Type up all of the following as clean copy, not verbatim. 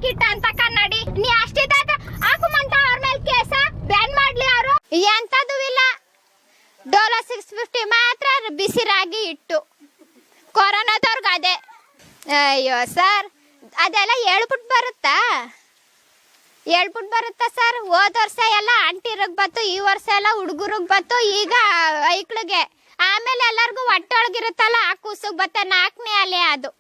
Kit ಅಂತ ಕನ್ನಡಿ ನೀ ಅಷ್ಟಿದ ಹಾಕುಮಂತ ಅವ್ರ ಮೇಲೆ ಕೇಸ ಬ್ಯಾನ್ ಮಾಡ್ಲಿ ಅವರು ಎಂತದು ಇಲ್ಲ ಡೋಲೋ 650 ಮಾತ್ರ ಬಿಸಿ ರಾಗಿ ಇಟ್ಟು ಕೊರೋನಾದವ್ರಿಗೆ ಅದೇ ಅಯ್ಯೋ ಸರ್ ಅದೆಲ್ಲ ಹೇಳ್ಬಿಟ್ಟು ಬರುತ್ತಾ ಸರ್ ಹೋದ ವರ್ಷ ಎಲ್ಲ ಆಂಟಿರಿಗೆ ಬತ್ತು ಈ ವರ್ಷ ಎಲ್ಲ ಹುಡುಗರಿಗೆ ಬತ್ತು ಈಗ ಐಕ್ಳಿಗೆ ಆಮೇಲೆ ಎಲ್ಲರಿಗೂ ಹೊಟ್ಟೆ ಒಳಗಿರುತ್ತಲ್ಲ ಆ ಕೂಸಿಗೆ ಬತ್ತ 4ನೇ ಅಲೆ ಅದು.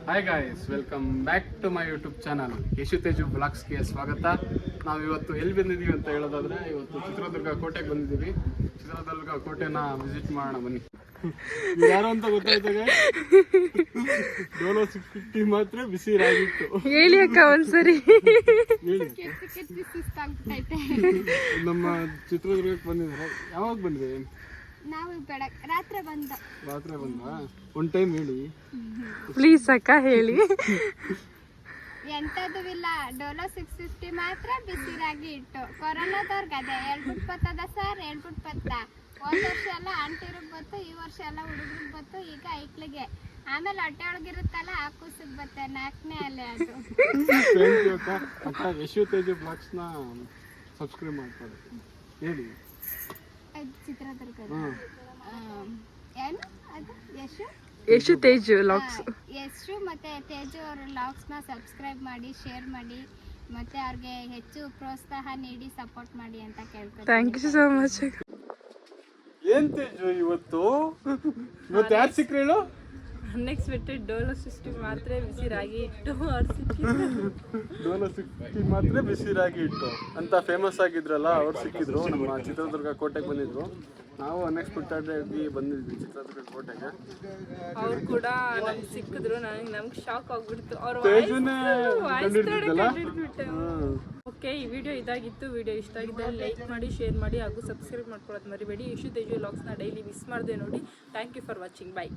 Hi guys, welcome back to my YouTube channel Yashu Teju ಬ್ಲಾಗ್ಸ್ಗೆ ಸ್ವಾಗತ. ನಾವು ಇವತ್ತು ಎಲ್ಲಿ ಬಂದಿದ್ದೀವಿ ಅಂತ ಹೇಳೋದಾದ್ರೆ ಇವತ್ತು ಚಿತ್ರದುರ್ಗ ಕೋಟೆಗೆ ಬಂದಿದ್ದೀವಿ. ಚಿತ್ರದುರ್ಗ ಕೋಟೆನ ವಿಸಿಟ್ ಮಾಡೋಣ ಬನ್ನಿ. ಯಾರು ಅಂತ ಗೊತ್ತಾಯ್ತಾಗ ಡೋಲೋ 650 ಮಾತ್ರ ಬಿಸಿ ರಾಗಿತ್ತು ಹೇಳಿ ಅಕ್ಕ ಒಂದ್ಸರಿ ನಮ್ಮ ಚಿತ್ರದುರ್ಗಕ್ಕೆ ಬಂದಿದ್ರೆ ಯಾವಾಗ ಬಂದ್ರಿ? ನಾವು ರಾತ್ರಿ ಬಂದ್ವಾ? ಒನ್ ಟೈಮ್ ಹೇಳಿ ಪ್ಲೀಸ್ ಅಕ್ಕ ಹೇಳಿ. ಎಂತದು ಇಲ್ಲ ಡೋಲೋ 650 ಮಾತ್ರ ಬಿಸಿ ರಾಗಿ ಇಟ್ಟು ಕೊರೋನಾದವ್ರಿಗೆ ಅದೇ ಹೇಳ್ಬಿಟ್ಟು ಬರ್ತದ ಸರ್ ಹೇಳ್ಬಿಟ್ಟು ಬತ್ತ. ಹೋದ ವರ್ಷ ಎಲ್ಲ ಆಂಟಿರಿಗೆ ಬತ್ತು ಈ ವರ್ಷ ಎಲ್ಲ ಹುಡುಗರಿಗೆ ಬತ್ತು ಈಗ ಐಕ್ಳಿಗೆ ಆಮೇಲೆ ಹೊಟ್ಟೆ ಒಳಗಿರುತ್ತಲ್ಲ ಆ ಕೂಸಿಗೆ ಬತ್ತೆ 4ನೇ ಅಲೆ ಅದು. ಯಶು ತೇಜು ಬ್ಲಾಗ್ಸ್ನ ಸಬ್ಸ್ಕ್ರೈಬ್ ಮಾಡ್ತಾರೆ ಹೇಳಿ. ಚಿತ್ರದುರ್ಗ ಏನು ಅದು ಯಶು ತೇಜು ವ್ಲಾಗ್ಸ್. ಯಶು ಮತ್ತೆ ತೇಜು ಅವ್ರ ವ್ಲಾಗ್ಸ್ನ ಸಬ್ಸ್ಕ್ರೈಬ್ ಮಾಡಿ ಶೇರ್ ಮಾಡಿ ಮತ್ತೆ ಅವ್ರಿಗೆ ಹೆಚ್ಚು ಪ್ರೋತ್ಸಾಹ ನೀಡಿ ಸಪೋರ್ಟ್ ಮಾಡಿ ಅಂತ ಕೇಳ್ಕೊತೀನಿ. Thank you so much. ಏನ್ ತೇಜು ಇವತ್ತು ಯಾರು ಸಿಕ್ಕ್ರು ಹೇಳು? ಅನ್ಎಕ್ಸ್ಪೆಕ್ಟೆಡ್ ಡೋಲೋ 60 ಮಾತ್ರ ಬಿಸಿ ರಾಗಿ ಇಟ್ಟು ಡೋಲೋ 60 ಮಾತ್ರ ಬಿಸಿ ರಾಗಿ ಇಟ್ಟು ಅಂತ ಫೇಮಸ್ ಆಗಿದ್ರಲ್ಲ ಅವ್ರು ಸಿಕ್ಕಿದ್ರು. ನಮ್ಮ ಚಿತ್ರದುರ್ಗ ಕೋಟೆಗೆ ಬಂದಿದ್ರು. ನಾವು ಅನ್ಎಕ್ಸ್ಪೆಕ್ಟೆಡ್ ಆಗಿ ಬಂದಿದ್ವಿ ಚಿತ್ರದುರ್ಗ ಕೋಟೆಗೆ. ಅವ್ರು ಕೂಡ ನಮ್ಗೆ ಸಿಕ್ಕಿದ್ರು. ನಮ್ಗೆ ಶಾಕ್ ಆಗ್ಬಿಡ್ತು ಅವ್ರ ಓಕೆ. ಈ ವಿಡಿಯೋ ಇದಾಗಿತ್ತು. ವಿಡಿಯೋ ಇಷ್ಟ ಆಗಿದ್ದರೆ ಲೈಕ್ ಮಾಡಿ, ಶೇರ್ ಮಾಡಿ ಹಾಗೂ ಸಬ್ಸ್ಕ್ರೈಬ್ ಮಾಡ್ಕೊಳ್ಳೋದು ಮರಿಬೇಡಿ. ಯಶು ತೇಜು ವ್ಲಾಗ್ಸ್ನ ಡೈಲಿ ಮಿಸ್ ಮಾಡಿದೆ ನೋಡಿ. Thank you for watching. Bye.